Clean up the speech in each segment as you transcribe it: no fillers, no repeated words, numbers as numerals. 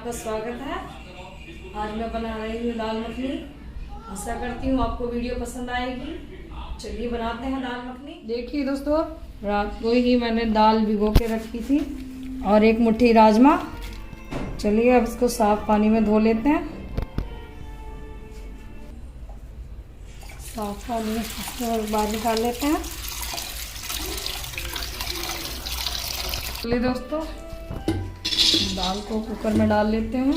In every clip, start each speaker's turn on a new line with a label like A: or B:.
A: आपका स्वागत है। आज मैं बना रही हूँ दाल मखनी। आशा करती हूँ आपको वीडियो पसंद आएगी। चलिए बनाते हैं दाल मखनी। देखिए दोस्तों, रात को ही मैंने दाल भिगो के रखी थी और एक मुट्ठी राजमा। चलिए अब इसको साफ पानी में धो लेते हैं। साफ पानी में बाहर निकाल लेते हैं। चलिए दोस्तों, दाल को कुकर में डाल लेते हैं।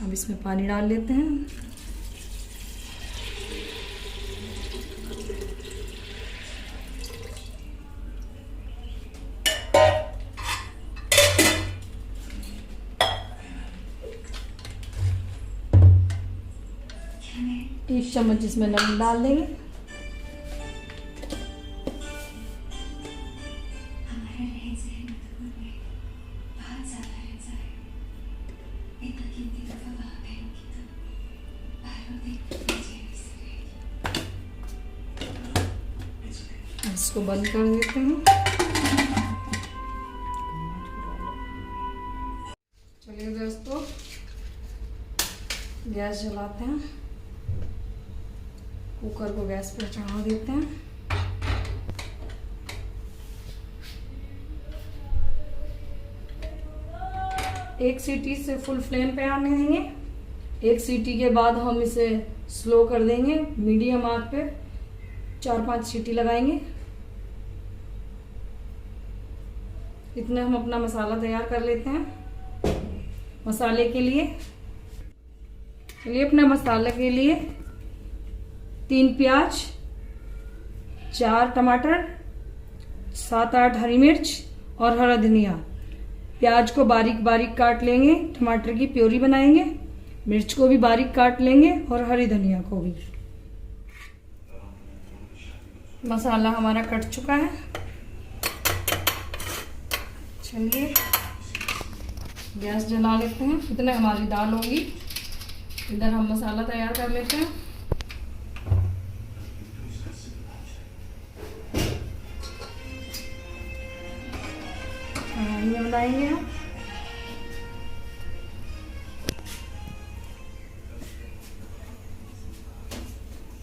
A: अब इसमें पानी डाल लेते हैं। एक चम्मच इसमें नमक डाल देंगे। इसको बंद कर देते हैं। चलिए दोस्तों, गैस जलाते हैं। कुकर को गैस पर चढ़ा देते हैं। एक सीटी से फुल फ्लेम पे आने देंगे। एक सीटी के बाद हम इसे स्लो कर देंगे। मीडियम आंच पे 4-5 सीटी लगाएंगे। इतने हम अपना मसाला तैयार कर लेते हैं। मसाले के लिए अपने मसाले के लिए 3 प्याज, 4 टमाटर, 7-8 हरी मिर्च और हरा धनिया। प्याज को बारीक बारीक काट लेंगे। टमाटर की प्योरी बनाएंगे। मिर्च को भी बारीक काट लेंगे और हरी धनिया को भी। मसाला हमारा कट चुका है। चलिए गैस जला लेते हैं। इतने हमारी दाल होगी। इधर हम मसाला तैयार कर लेते हैं। कढ़ाई में बनाएंगे हम।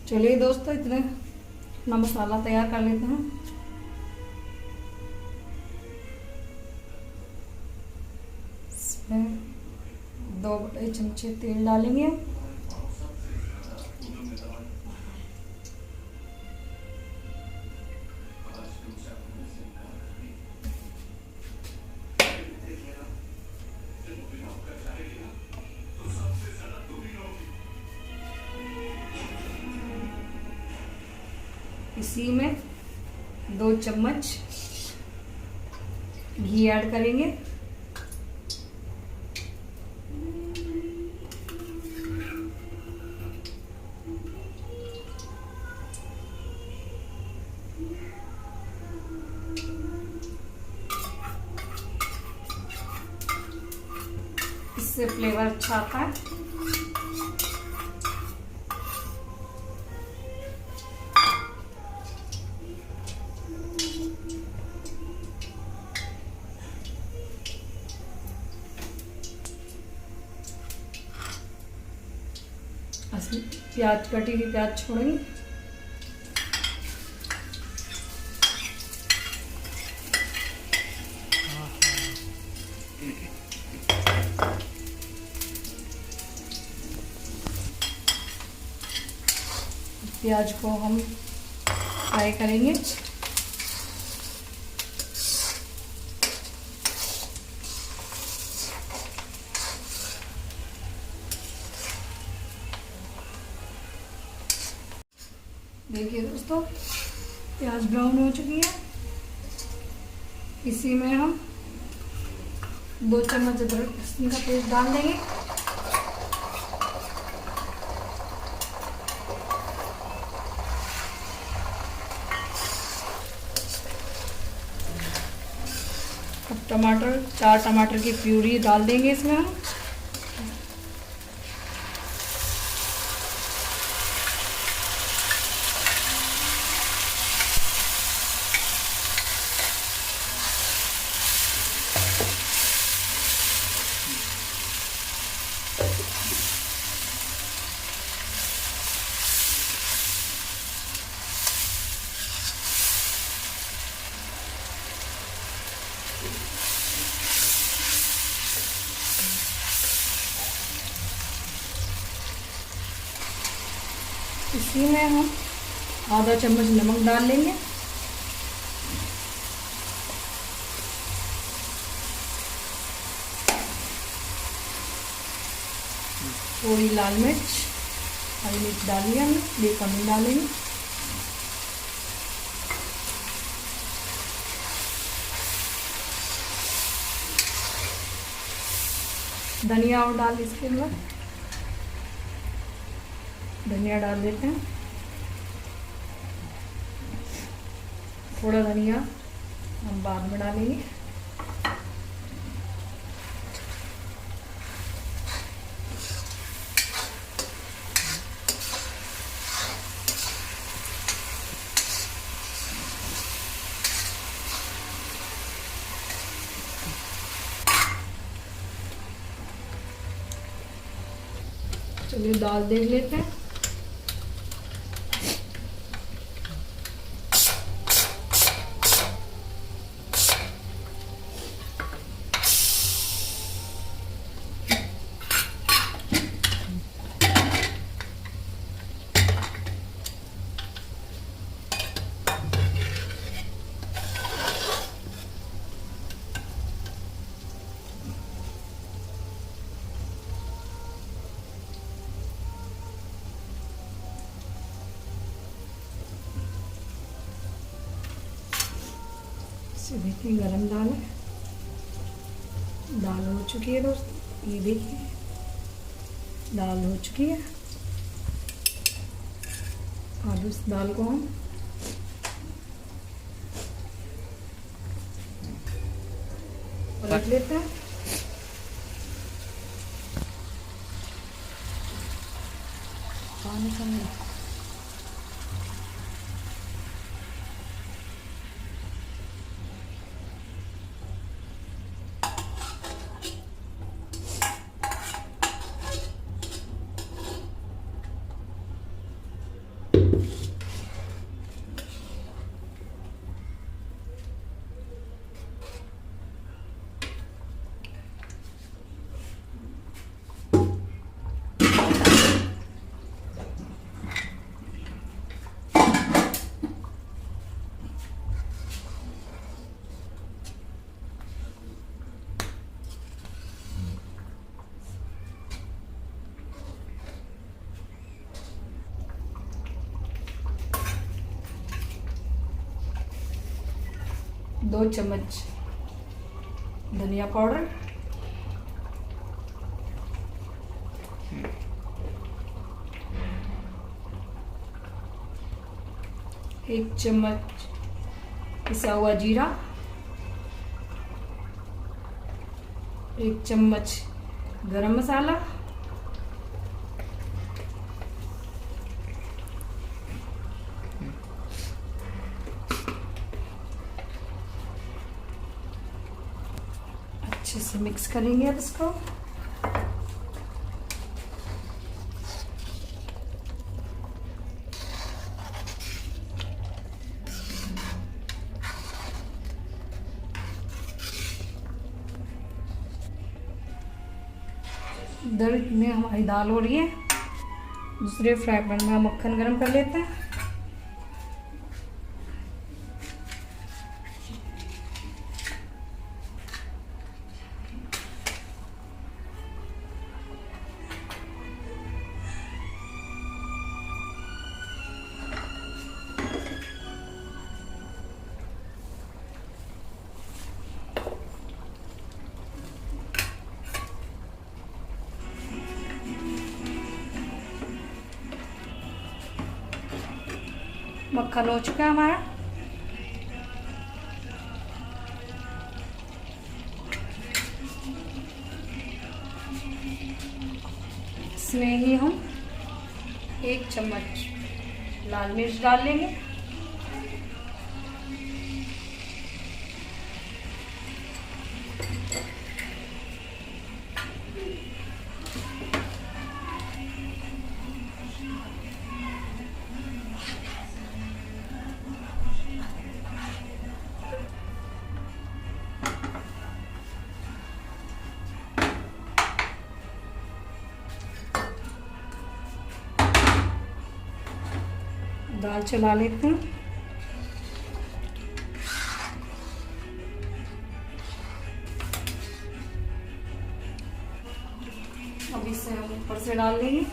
A: चलिए दोस्तों, इतने अपना मसाला तैयार कर लेते हैं। इसमें 2 बड़े चमचे तेल डालेंगे। इसी में 2 चम्मच घी ऐड करेंगे। इससे फ्लेवर अच्छा आता है। प्याज, कटी हुई प्याज छोड़ेंगे। प्याज को हम फ्राई करेंगे। देखिए दोस्तों, प्याज ब्राउन हो चुकी है। इसी में हम 2 चम्मच अदरक लहसुन का पेस्ट डाल देंगे। अब टमाटर, 4 टमाटर की प्यूरी डाल देंगे इसमें हम। इसी में हम आधा चम्मच नमक डाल लेंगे, थोड़ी लाल मिर्च, हरी मिर्च डालिए हमने, ये कम डालेंगे। धनिया और डाल इसके अंदर, धनिया डाल देते हैं, थोड़ा धनिया हम बाद में डालेंगे। चलिए दाल देख लेते हैं। देखिए गरम दाल है, दाल हो चुकी है दोस्तों, ये देखिए दाल हो चुकी है। अब इस दाल को हम पलट लेते हैं। पानी कम है। दो चम्मच धनिया पाउडर, एक चम्मच पिसा हुआ जीरा, एक चम्मच गरम मसाला, अच्छे से मिक्स करेंगे अब इसको। इधर में हमारी दाल हो रही है, दूसरे फ्राई पैन में मक्खन गरम कर लेते हैं। मक्खन हो चुका है हमारा। इसमें ही हम 1 चम्मच लाल मिर्च डाल लेंगे। दाल चला लेते हैं। अब इसे हम ऊपर से डाल लेंगे।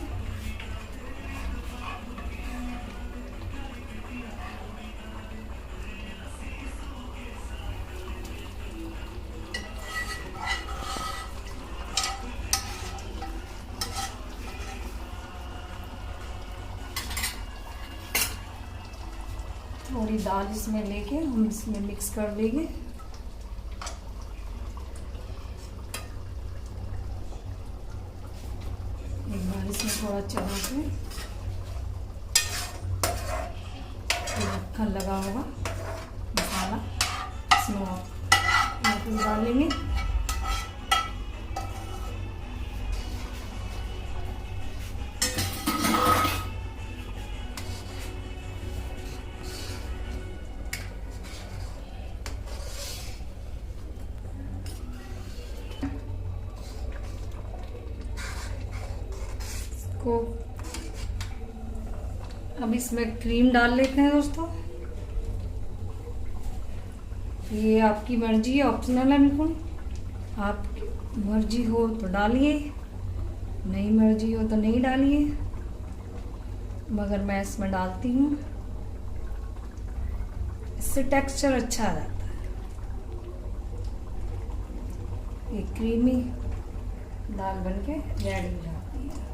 A: थोड़ी दाल इसमें लेके हम इसमें मिक्स कर देंगे। एक बार इसमें थोड़ा चला के ढक्कन लगा होगा मसाला इसमें वापस डाल लेंगे। को अब इसमें क्रीम डाल लेते हैं दोस्तों। ये आपकी मर्जी है, ऑप्शनल है बिल्कुल। आप मर्जी हो तो डालिए, नहीं मर्जी हो तो नहीं डालिए, मगर मैं इसमें डालती हूँ। इससे टेक्सचर अच्छा आ जाता है। ये क्रीमी दाल बनके रेडी हो जाती है।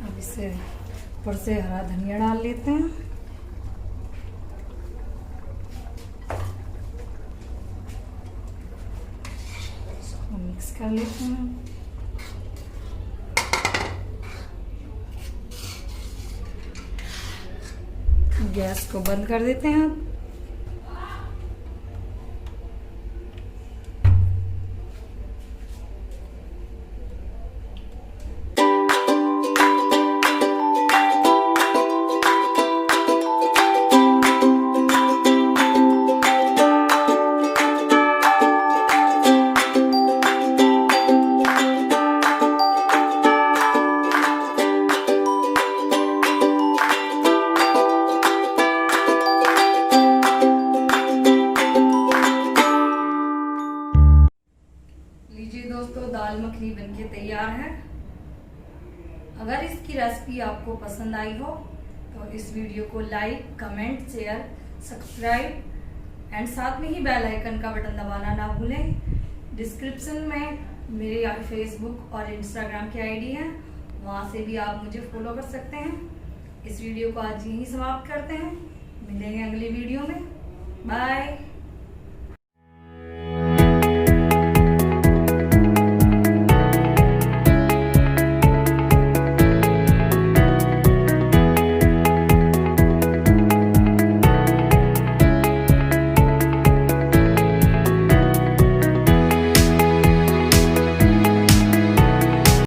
A: अब इसे ऊपर से हरा धनिया डाल लेते हैं। इसको मिक्स कर लेते हैं। गैस को बंद कर देते हैं। दोस्तों दाल मखनी बनके तैयार है। अगर इसकी रेसिपी आपको पसंद आई हो तो इस वीडियो को like, comment, share, subscribe and साथ में ही बेल आइकन का बटन दबाना ना भूलें। डिस्क्रिप्शन में मेरे फेसबुक और इंस्टाग्राम की आईडी है, वहाँ से भी आप मुझे फॉलो कर सकते हैं। इस वीडियो को आज यहीं समाप्त करते हैं। मिलेंगे अगली वीडियो में। बाय।